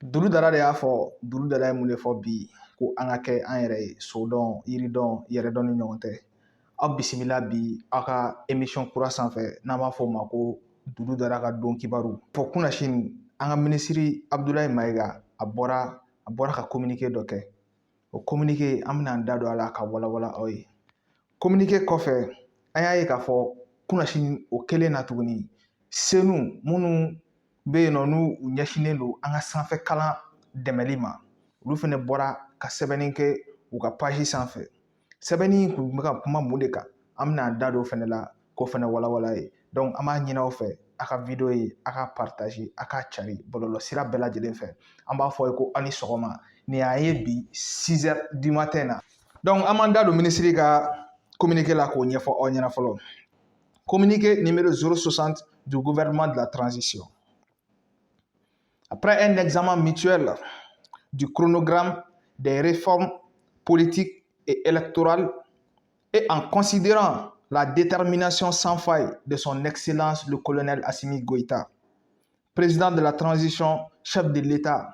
Dulu Dara de y'a fɔ Dulu Dara ye mun de fɔ bi ko an ka kɛ an yɛrɛ ye so dɔn yiri dɔn yɛrɛ dɔn ni ɲɔgɔn tɛ. Aw bisimila bi aw ka émission kura sanfɛ n'an b'a fɔ o ma ko Dulu Dara ka don kibaru. Fɔ kunasini an ka minisiri Abdulaye Mayiga a bɔra ka communiqué dɔ kɛ. O communiqué an bɛna an da don a la ka walawala aw ye. Communiqué kɔfɛ an y'a ye k'a fɔ kunasini o kelen na tuguni senu minnu bɛ yen nɔ n'u ɲɛsinnen don an ka sanfɛ kalan dɛmɛli ma olu fana bɔra ka sɛbɛnni kɛ u ka page sanfɛ. Sɛbɛnni kun bɛ ka kuma mun de kan an bɛna an da don o fana la k'o fana walawala ye. Donc an b'a ɲini aw fɛ a ka video ye a ka partager a ka cari bɔlɔlɔsira bɛɛ lajɛlen fɛ. An b'a fɔ ye ko aw ni sɔgɔma nin y'an ye bi 6 heures du matin na. Donc an b'an da don minisiri ka communiqué la k'o ɲɛfɔ aw ɲɛna fɔlɔ. Communiqué numéro 060 du gouvernement de la transition. Après un examen mutuel du chronogramme des réformes politiques et électorales et en considérant la détermination sans faille de son Excellence le colonel Assimi Goïta, président de la transition, chef de l'État,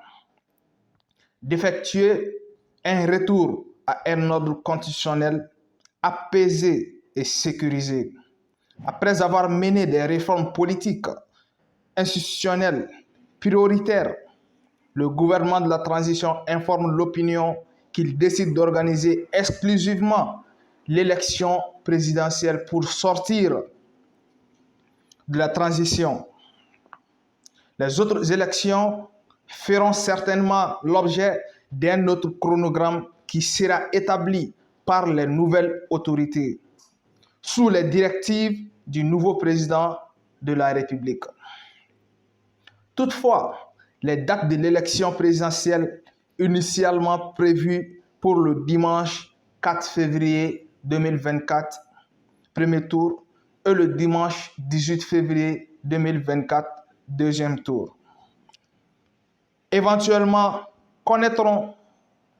d'effectuer un retour à un ordre constitutionnel apaisé et sécurisé. Après avoir mené des réformes politiques, institutionnelles, prioritaires, le gouvernement de la transition informe l'opinion qu'il décide d'organiser exclusivement l'élection présidentielle pour sortir de la transition. Les autres élections feront certainement l'objet d'un autre chronogramme qui sera établi par les nouvelles autorités sous les directives du nouveau président de la République. Toutefois, les dates de l'élection présidentielle initialement prévues pour le dimanche 4 février 2024, premier tour, et le dimanche 18 février 2024, deuxième tour, éventuellement connaîtront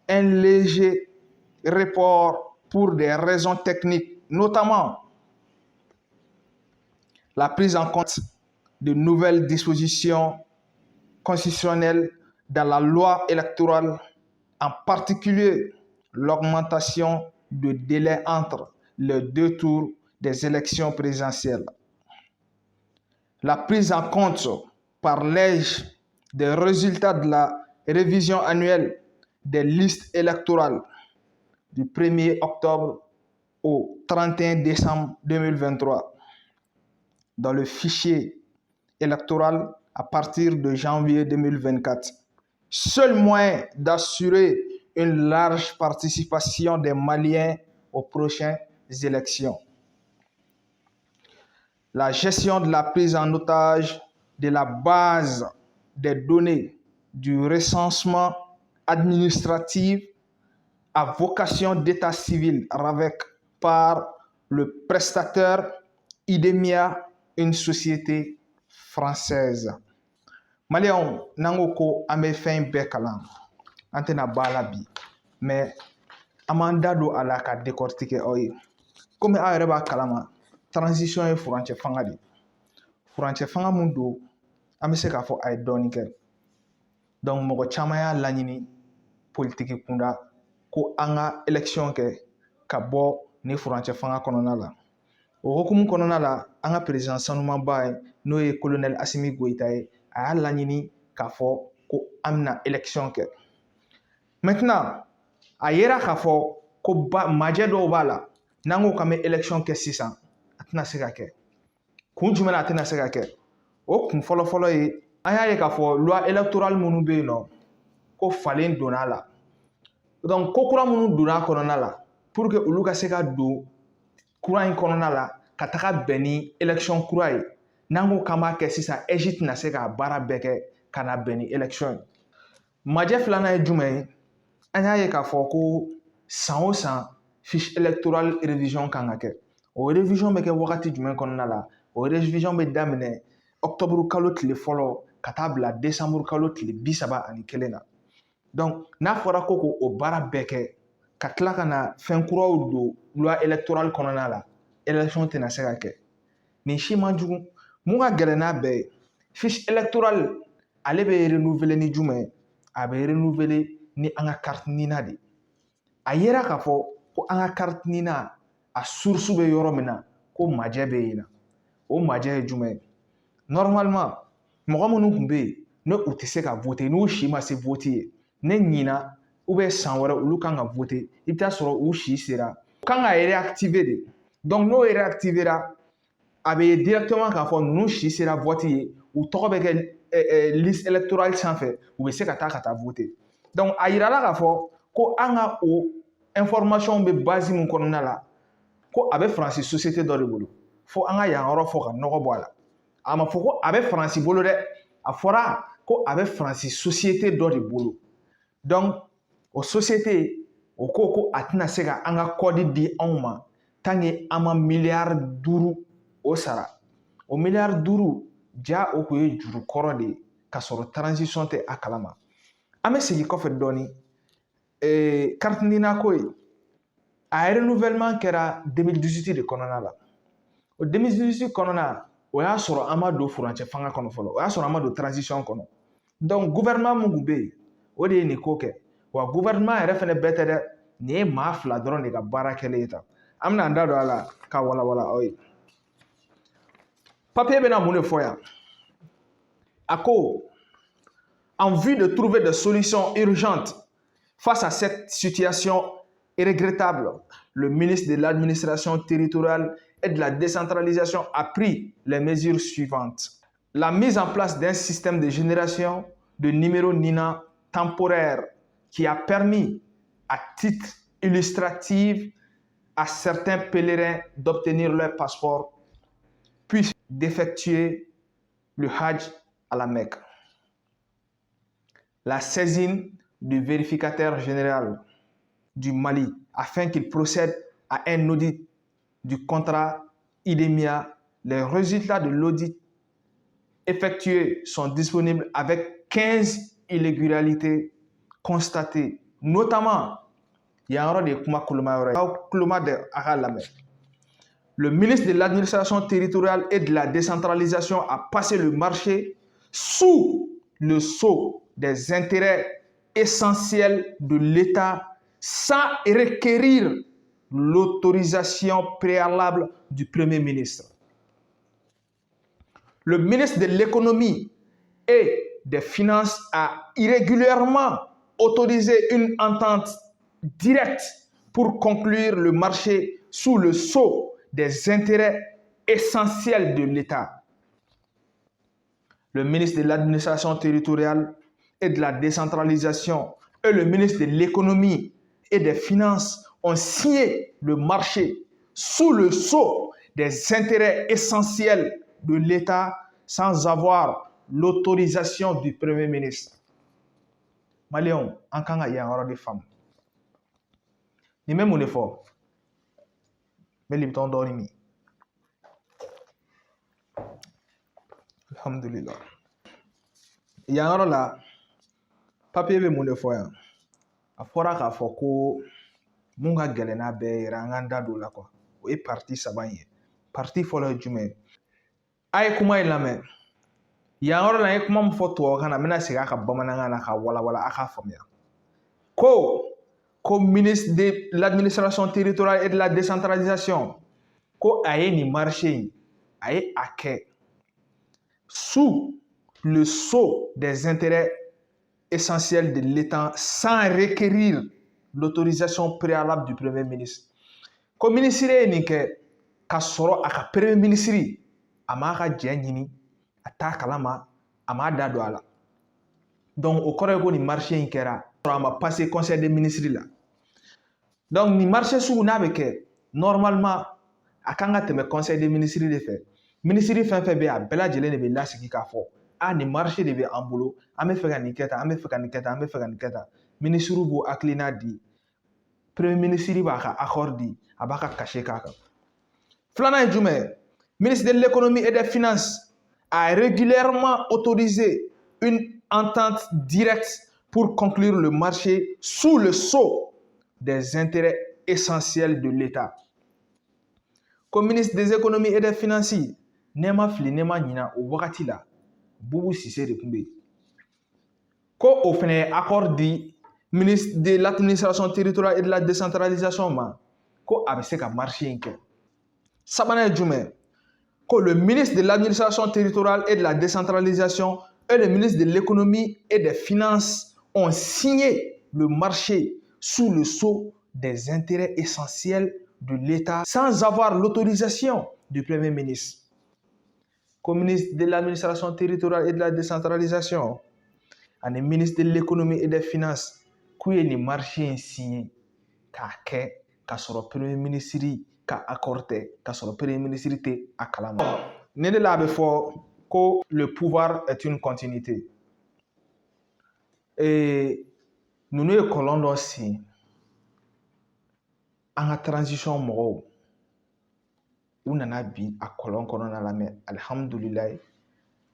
un léger report pour des raisons techniques, notamment la prise en compte de nouvelles dispositions constitutionnelles dans la loi électorale, en particulier l'augmentation de délai entre les deux tours des élections présidentielles. La prise en compte par l'EJ des résultats de la révision annuelle des listes électorales du 1er octobre au 31 décembre 2023 dans le fichier électoral à partir de janvier 2024. Seul moyen d'assurer une large participation des Maliens aux prochaines élections. La gestion de la prise en otage de la base des données du recensement administratif à vocation d'état civil RAVEC par le prestataire IDEMIA, une société française. Maliens n'ango ko ame fin bɛɛ kalan an tɛna bala bi mais amanda do ala ka décortiquer aw ye comme aw yɛrɛ b'a kalama transition ye furancɛ fanga de furancɛ fanga mun do an bɛ se k'a fɔ a ye dɔɔni kɛ donc mɔgɔ caman y'a laɲini politique kunda ko an ka élection kɛ ka bɔ ni furancɛ fanga kɔnɔna la. O hukumu kɔnɔna la an ka président sanumaba ye n'o ye colonel Assimi Goïta ye a y'a laɲini k'a fɔ ko an bɛna élection kɛ. Maintenant a yera k'a fɔ ko majɛ dɔw b'a la n'an ko k'an bɛ élection kɛ sisan a tɛna se ka kɛ. Kun jumɛn na a tɛna se ka kɛ? O kun fɔlɔ-fɔlɔ ye an y'a ye k'a fɔ loi électorale minnu bɛ yen nɔ ko falen donna a la. Donc ko kura minnu donna a kɔnɔna la pour que olu ka se ka don kura in kɔnɔna la ka taga bɛn ni élection kura ye n'an ko k'an b'a kɛ sisan EJ tɛna se k'a baara bɛɛ kɛ ka na bɛn ni élection ye. Majɛ filanan ye jumɛn ye? An y'a ye k'a fɔ ko san o san fiche électorale révision kan ka kɛ. O révision bɛ kɛ wagati jumɛn kɔnɔna la? O révision bɛ daminɛ octobre kalo tile fɔlɔ ka taa bila décembre kalo tile 31 na. Donc n'a fɔra ko k'o baara bɛɛ kɛ ka tila ka na fɛn kuraw don loi électorale kɔnɔna la élection tɛna se ka kɛ. Nin si man jugu. Mun ka gɛlɛn n'a bɛɛ ye fiche électorale ale bɛ renouveler ni jumɛn ye? a bɛ renouveler ni an ka carte nina de. A yera k'a fɔ ko an ka carte nina a source bɛ yɔrɔ min na ko majɛ bɛ yen na. O majɛ ye jumɛn ye? Normalement mɔgɔ minnu tun bɛ yen ne u tɛ se ka voter n'u si ma se voter ye, ne ɲina san wɛrɛ olu kan ka voter, i bɛ taa sɔrɔ u si sera, kan ka réactiver de. Donc n'o réactivera a bɛ ye directement k'a fɔ ninnu si sera vote ye, u tɔgɔ bɛ kɛ liste électorale sanfɛ, u bɛ se ka taa voter. Donc a yirala k'a fɔ ko an ka o information bɛ base min kɔnɔna la ko a bɛ Faransi société dɔ de bolo, fo an ka yan yɔrɔ fɔ ka nɔgɔ bɔ a la. A ma fɔ ko a bɛ Faransi bolo dɛ, a fɔra ko a bɛ Faransi société dɔ de bolo. Donc o société o ko a tɛna se ka an ka code di anw ma tant que an ma miliyari 5 o sara. O miliyari 5 ja o kun ye juru kɔrɔ de ye ka sɔrɔ transition tɛ a kalama. An bɛ segin kɔfɛ dɔɔni. Carte nina ko ye a renouvellement kɛra 2018 de kɔnɔna la. O 2018 kɔnɔna o y'a sɔrɔ an ma don furancɛ fanga kɔnɔ fɔlɔ, o y'a sɔrɔ an ma don transition kɔnɔ. Donc gouvernement mun kun bɛ yen o de ye nin ko kɛ. Wa gouvernement yɛrɛ fɛnɛ bɛɛ tɛ dɛ, nin ye maa 2 dɔrɔn de ka baara kɛlen ye tan. An bɛna an da don a la ka walawala aw ye. Papier bɛna mun de fɔ yan? A ko en vue de trouver des solutions urgentes face à cette situation regrettable, le ministre de l'administration territoriale et de la décentralisation a pris les mesures suivantes. La mise en place d'un système de génération de numéros NINA temporaire qui a permis, à titre illustratif, à certains pèlerins d'obtenir leur passeport, puis d'effectuer le Hajj à la Mecque. La saisine du vérificateur général du Mali afin qu'il procède à un audit du contrat IDEMIA. Les résultats de l'audit effectués sont disponibles avec 15 irrégularités constatées, notamment le ministre de l'administration territoriale et de la décentralisation a passé le marché sous le sceau des intérêts essentiels de l'État sans requérir l'autorisation préalable du Premier ministre. Le ministre de l'économie et des finances a irrégulièrement autorisé une entente directe pour conclure le marché sous le sceau des intérêts essentiels de l'État. Le ministre de l'administration territoriale et de la décentralisation et le ministre de l'économie et des finances ont signé le marché sous le sceau des intérêts essentiels de l'État sans avoir l'autorisation du Premier ministre. Maliens, en Kanga, il y a un des femmes. Ni même mon effort. Mais les temps dormi. Alhamdulillah. Il y a un là. Papier be mon effort. A fora k'a fɔ ko mun ka gɛlɛn n'a bɛɛ yɛrɛ an k'an da don o la quoi. O ye parti 3 ye. Parti fɔlɔ ye jumɛn ye? A ye kuma in lamɛn. Yan yɔrɔ la an ye kuma min fɔ tubabukan na n bɛna segin a ka bamanankan na ka walawala a k'a faamuya. Ko ministre de l'administration territoriale et de la décentralisation ko a ye nin marché in a ye a kɛ sous le sceau des intérêts essentiels de l'État sans requérir l'autorisation préalable du Premier ministre. Ko ministre ye nin kɛ ka sɔrɔ a ka Premier ministre a m'a ka jɛ ɲini a t'a kalama a m'a da don a la. Donc o kɔrɔ ye ko nin marché in kɛra a ma passé conseil des ministres la. Donc nin marché sugu n'a bɛ kɛ normalement a kan ka tɛmɛ conseil des ministres de fɛ. Ministre fɛn fɛn bɛ yen a bɛɛ lajɛlen de bɛ lasigi k'a fɔ nin marché de bɛ an bolo an bɛ fɛ ka nin kɛ tan an bɛ fɛ ka nin kɛ tan an bɛ fɛ ka nin kɛ tan. Ministre b'o hakilina di. Premier ministre b'a ka accord di a b'a ka cachet k'a kan. Filanan ye jumɛn ye? Ministre de l'économie et des finances a régulièrement autorisé une entente directe pour conclure le marché sous le sceau des intérêts essentiels de l'État. Comme ministre des économies et des finances, nema fili nema ɲina o wagati la Boubou Cissé de kun bɛ yen. ko o fɛnɛ accord di ministre de l'administration territoriale et de la décentralisation ma ko a bɛ se ka marché in kɛ. Sabanan ye jumɛn? Ko le ministre de l'administration territoriale et de la décentralisation et le ministre de l'économie et des finances ont signé le marché sous le sceau des intérêts essentiels de l'État sans avoir l'autorisation du Premier ministre. Comme ministre de l'administration territoriale et de la décentralisation, et ministre de l'économie et des finances, qui est le marché signé, qu'a sɔrɔ Premier ministre ka accord tɛ, k'a sɔrɔ Premier ministre tɛ a kalama. Ne de la bɛ fɔ ko le pouvoir est une continuité. Ninnu ye kɔlɔn dɔ sen an ka transition mɔgɔw u nana bi a kɔlɔn kɔnɔna la mɛ alihamudulilayi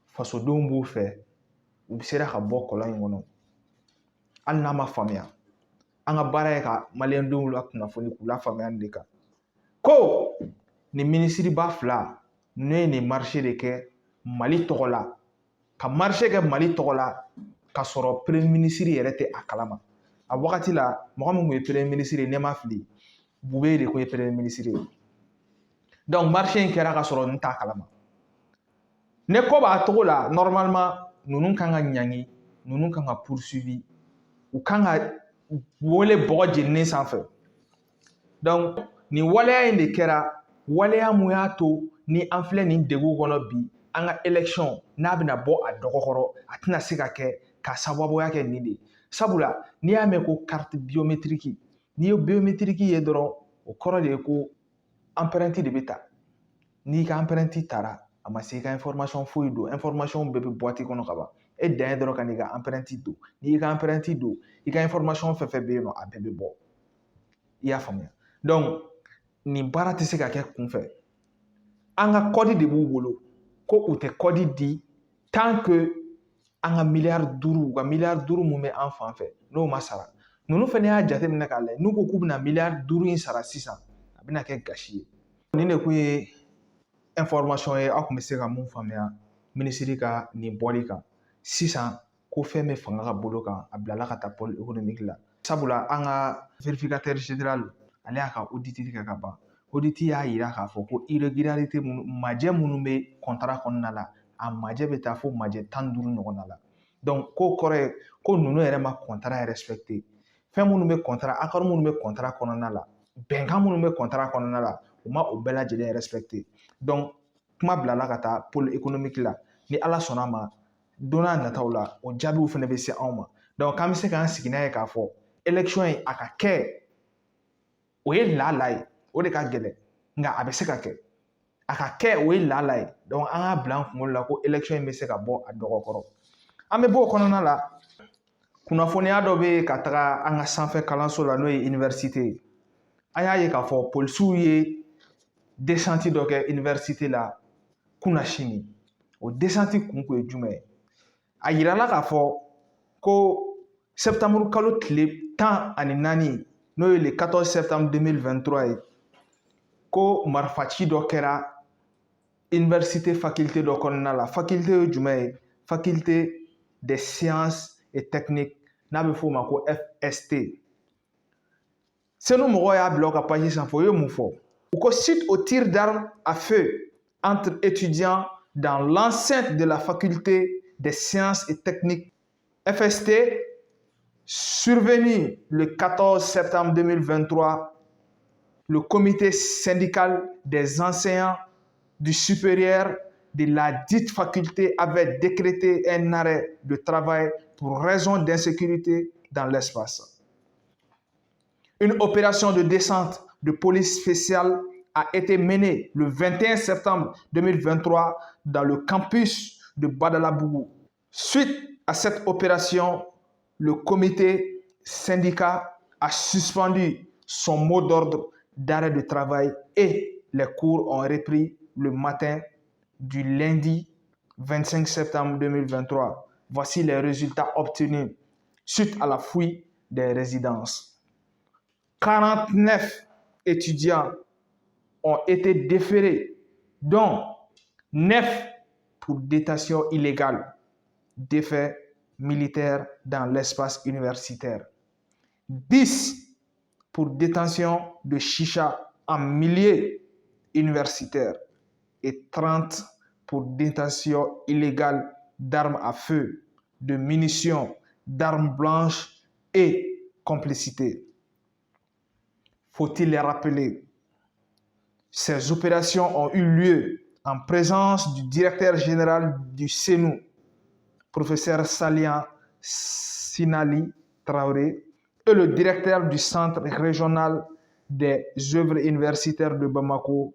fasodenw b'u fɛ u sera ka bɔ kɔlɔn in kɔnɔ hali n'a ma faamuya an ka baara ye ka maliyɛndenw la kunnafoni k'u la faamuya nin de kan ko nin minisiriba fila ninnu ye nin marché de kɛ Mali tɔgɔ la ka marché kɛ Mali tɔgɔ la ka sɔrɔ premier ministre yɛrɛ tɛ a kalama a wagati la mɔgɔ min tun ye premier ministre ye ne ma fili Bube de ko ye premier ministre ye donc marché in kɛra ka sɔrɔ n t'a kalama ne ko b'a togo la normalement ninnu kan ka ɲangi ninnu kan ka poursuivi u kan ka wele bɔgɔ jeninen sanfɛ donc nin waleya in de kɛra waleya mun y'a to ni an filɛ nin degun kɔnɔ bi an ka élection n'a bɛna bɔ a dɔgɔkɔrɔ a tɛna se ka kɛ ka sababuya kɛ nin de sabula n'i y'a mɛn ko carte biométrique n'i ye biométrique ye dɔrɔn o kɔrɔ de ye ko empreinte de bɛ ta n'i ka empreinte tara a ma se i ka information foyi don information bɛɛ bɛ boîte kɔnɔ ka ban e dan ye dɔrɔn ka n'i ka empreinte don n'i y'i ka empreinte don i ka information fɛn fɛn bɛ yen nɔ a bɛɛ bɛ bɔ i y'a faamuya donc nin baara tɛ se ka kɛ kunfɛ an ka code de b'u bolo ko u tɛ code di tant que an ka miliyari duuru mun bɛ an fan fɛ n'o ma sara ninnu fana y'a jateminɛ k'a lajɛ n'u ko k'u bɛna miliyari duuru in sara sisan a bɛna kɛ gasi ye nin de kun ye information ye aw tun bɛ se ka mun faamuya minisiri ka nin bɔli kan sisan ko fɛn bɛ fanga ka bolo kan a bilala ka taa pôle économique la sabula an ka vérificateur général ale y'a ka audit kɛ ka ban audit y'a yira k'a fɔ ko irrégularité minnu majɛ minnu bɛ contrat kɔnɔna la a majɛ bɛ taa fo majɛ 15 ɲɔgɔnna la donc k'o kɔrɔ ye ko ninnu yɛrɛ ma contrat respecté fɛn minnu bɛ contrat accord minnu bɛ contrat kɔnɔna la bɛnkan minnu bɛ contrat kɔnɔna la u ma o bɛɛ lajɛlen respecté donc kuma bilala ka taa pôle économique la ni ala sɔnna ma don n'a nataw la o jaabiw fana bɛ se anw ma donc k'an bɛ se k'an sigi n'a ye k'a fɔ élection in a ka kɛ o ye laala ye o de ka gɛlɛn nka a bɛ se ka kɛ a ka kɛ o ye laala ye donc an k'a bila an kunkolo la ko élection in bɛ se ka bɔ a dɔgɔkɔrɔ an bɛ bɔ o kɔnɔna la kunnafoniya dɔ bɛ ka taga an ka sanfɛ kalanso la n'o ye université ye an y'a ye k'a fɔ polisiw ye descente dɔ kɛ université la kunna sini o descente kun ye jumɛn ye a yirala k'a fɔ ko septembre kalo tile 14 n'o ye le 14 septembre 2023 ye ko marifaci dɔ kɛra université faculté dɔ kɔnɔna la faculté ye jumɛn ye faculté des sciences et techniques n'a bɛ f'o ma ko FST senu mɔgɔw y'a bila u ka page sanfɛ o ye mun fɔ u ko suite au tir d'armes à feu entre étudiants dans l'enceinte de la faculté des sciences et techniques FST survenu le 14 septembre 2023, le comité syndical des enseignants du supérieur de la dite faculté avait décrété un arrêt de travail pour raison d'insécurité dans l'espace. Une opération de descente de police spéciale a été menée le 21 septembre 2023 dans le campus de Badalabougou. Suite à cette opération, le comité syndicat a suspendu son mot d'ordre d'arrêt de travail et les cours ont repris le matin du lundi 25 septembre 2023. Voici les résultats obtenus suite à la fouille des résidences. 49 étudiants ont été déférés, dont 9 pour détention illégale, défaits militaire dans l'espace universitaire. 10 pour détention de chicha en milieu universitaire et 30 pour détention illégale d'armes à feu, de munitions, d'armes blanches et complicité. Faut-il les rappeler? Ces opérations ont eu lieu en présence du directeur général du CENU, professeur Salian Sinali Traoré, et le directeur du Centre régional des œuvres universitaires de Bamako,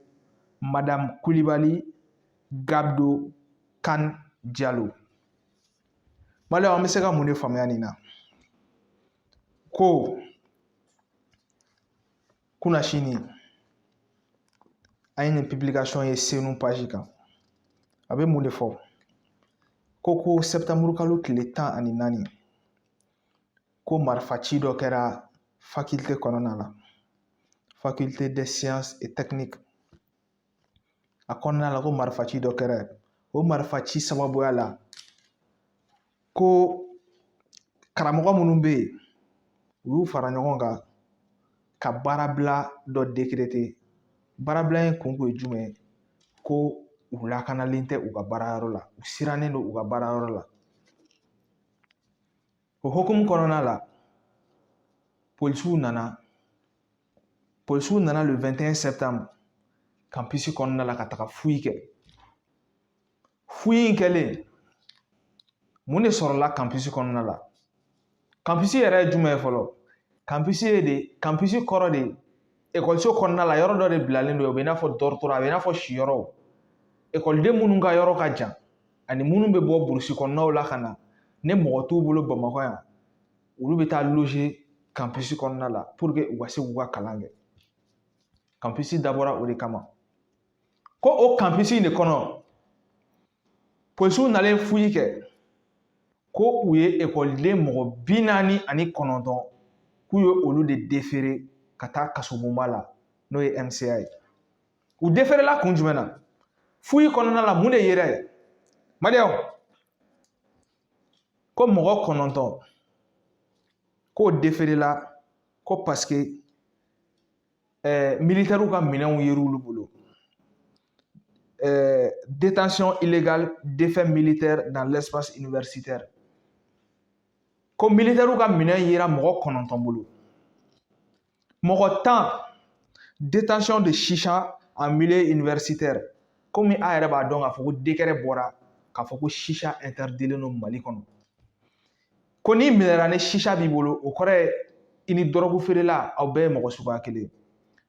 Madame Koulibaly Gabdo Kan Diallo. Malheur, mais c'est comme mon famille ko kuna chini a une publication et CENU page kan a bɛ mun de fɔ ko septembre kalo tile 10 ani 4 ko marifa ci dɔ kɛra faculté kɔnɔna la, faculté des sciences et techniques. A kɔnɔna la ko marifa ci dɔ kɛra o marifa ci sababuya la ko karamɔgɔ minnu bɛ yen u y'u fara ɲɔgɔn kan ka baarabila dɔ décréter. Baarabila in kun ye jumɛn ye ko u lakanalen tɛ u ka baarayɔrɔ la, u sirannen don u ka baarayɔrɔ la. O hukumu kɔnɔna la polisiw nana le 21 septembre campus kɔnɔna la ka taga fouille kɛ. Fouille in kɛlen mun de sɔrɔla campus kɔnɔna la? Campus yɛrɛ ye jumɛn ye fɔlɔ? Campus kɔrɔ de ekɔliso kɔnɔna la yɔrɔ dɔ de bilalen don, o bɛ i n'a fɔ dɔrɔtɔrɔ, a bɛ i n'a fɔ siyɔrɔ. Ekɔliden minnu ka yɔrɔ ka jan ani minnu bɛ bɔ burusi kɔnɔnaw la ka na ne mɔgɔ t'u bolo Bamakɔ yan, olu bɛ taa loger campus kɔnɔna la pour que u ka se k'u ka kalan kɛ. Campus dabɔra o de kama. Ko o campus in de kɔnɔ polisiw nalen fouille kɛ ko u ye ekɔliden mɔgɔ 49 k'u ye olu de déféré ka taa kasobonba la n'o ye MCA ye. U déféré la kun jumɛn na? Fouille kɔnɔna la mun de yera ye? Maliyɛnw, ko mɔgɔ 9 k'o déféré la ko parce que militaires ka minɛnw yer'olu bolo. Détention illégale d'effets militaires dans l'espace universitaire. Ko militaires ka minɛn yera mɔgɔ 9 bolo. Mɔgɔ 10 détention de chicha en milieu universitaire. Comme a yɛrɛ b'a dɔn k'a fɔ ko décret bɔra k'a fɔ ko chicha interdilen don Mali kɔnɔ. Ko n'i minɛra ni chicha b'i bolo o kɔrɔ ye i ni dɔrɔgu feerela aw bɛɛ ye mɔgɔ suguya kelen.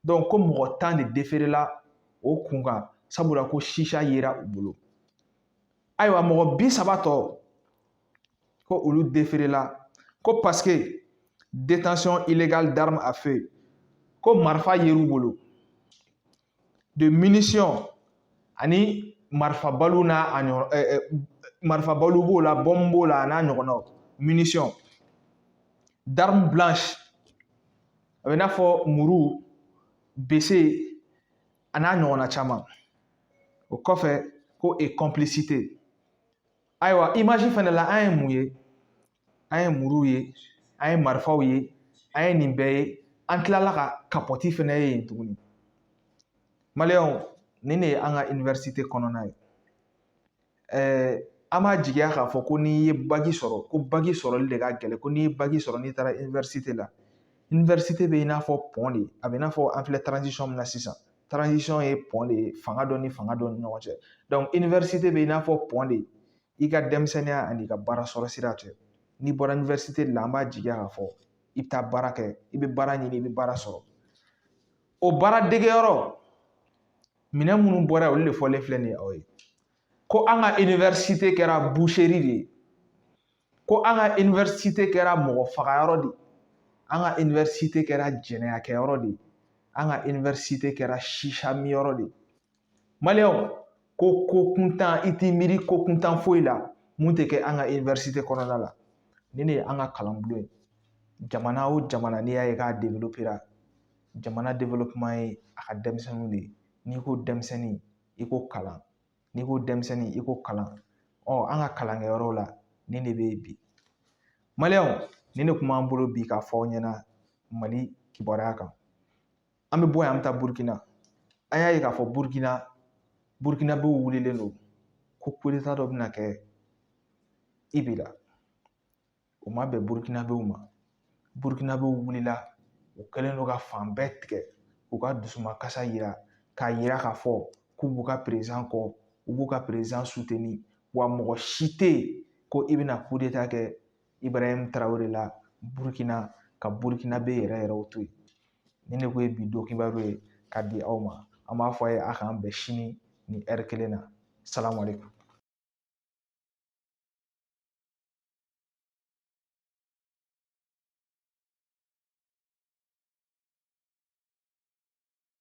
Donc ko mɔgɔ 10 de déféré la o kun kan sabula ko chicha yera u bolo. Ayiwa mɔgɔ 30 tɔ ko olu déféré la ko parce que détention illégale d'armes à feu ko marifa yer'u bolo, de munitions ani marifa balu n'a marifa balu b'o la, bombe b'o la n'a ɲɔgɔnnaw, munitions, d'armes blanches a bɛ i n'a fɔ muru, bese a n'a ɲɔgɔnna caman. O kɔfɛ ko et complicité. Ayiwa image fɛnɛ la an ye mun ye? An ye muru ye, an ye marifaw ye, an ye nin bɛɛ ye, an tilala ka kapɔti fɛnɛ ye yen tuguni. Maliyɛnw, nin de ye an ka université kɔnɔna ye. An b'a jigiya k'a fɔ ko n'i ye bagi sɔrɔ ko bagi sɔrɔli de ka gɛlɛn, ko n'i ye bagi sɔrɔ n'i taara université la, université bɛ i n'a fɔ pont de, a bɛ i n'a fɔ an filɛ transition min na sisan. Transition ye pont de ye, fanga dɔ ni fanga dɔ ni ɲɔgɔn cɛ. Donc université bɛ i n'a fɔ pont de, i ka denmisɛnniya ani ka baara sɔrɔ sira cɛ. N'i bɔra université de la an b'a jigiya k'a fɔ i bɛ taa baara kɛ, i bɛ baara ɲini, i bɛ baara sɔrɔ. O baara degeyɔrɔ minɛn minnu bɔra olu de fɔlen filɛ nin ye aw ye. Ko an ka université kɛra boucherie de ye, ko an ka université kɛra mɔgɔ fagayɔrɔ de ye, an ka université kɛra jɛnɛyakɛyɔrɔ de ye, an ka université kɛra chicha miyɔrɔ de ye. Maliyɛnw, ko ko kuntan i t'i miiri ko kuntan foyi la mun tɛ kɛ an ka université kɔnɔna la. Nin de ye an ka kalanbulon ye. Jamana o jamana n'i y'a ye k'a développera, jamana développement ye a ka denmisɛnninw de ye. N'i ko denmisɛnnin i ko kalan, n'i ko denmisɛnnin i ko kalan. An ka kalankɛyɔrɔw la nin de bɛ yen bi. Maliyɛnw, ni ne kuma an bolo bi k'a fɔ aw ɲɛna Mali kibaruya kan. An bɛ bɔ yan an bɛ taa Burukina. An y'a ye k'a fɔ Burukinabew wulilen don ko coup d'État dɔ bɛna kɛ Ibi la. O ma bɛn Burukinabew ma. Burukinabew wulila, u kɛlen don ka fan bɛɛ tigɛ k'u ka dusumakasa yira k'a yira k'a fɔ k'u b'u ka président kɔ, u b'u ka président soutenir, wa mɔgɔ si tɛ yen ko i bɛna coup d'État kɛ Ibrahim Traoré la Burukina ka Burukinabe yɛrɛw to yen. Ni ne ko ye bi don kibaru ye k'a di aw ma, an b'a fɔ a ye a k'an bɛn sini ni heure kelen na. Salamu aleykum.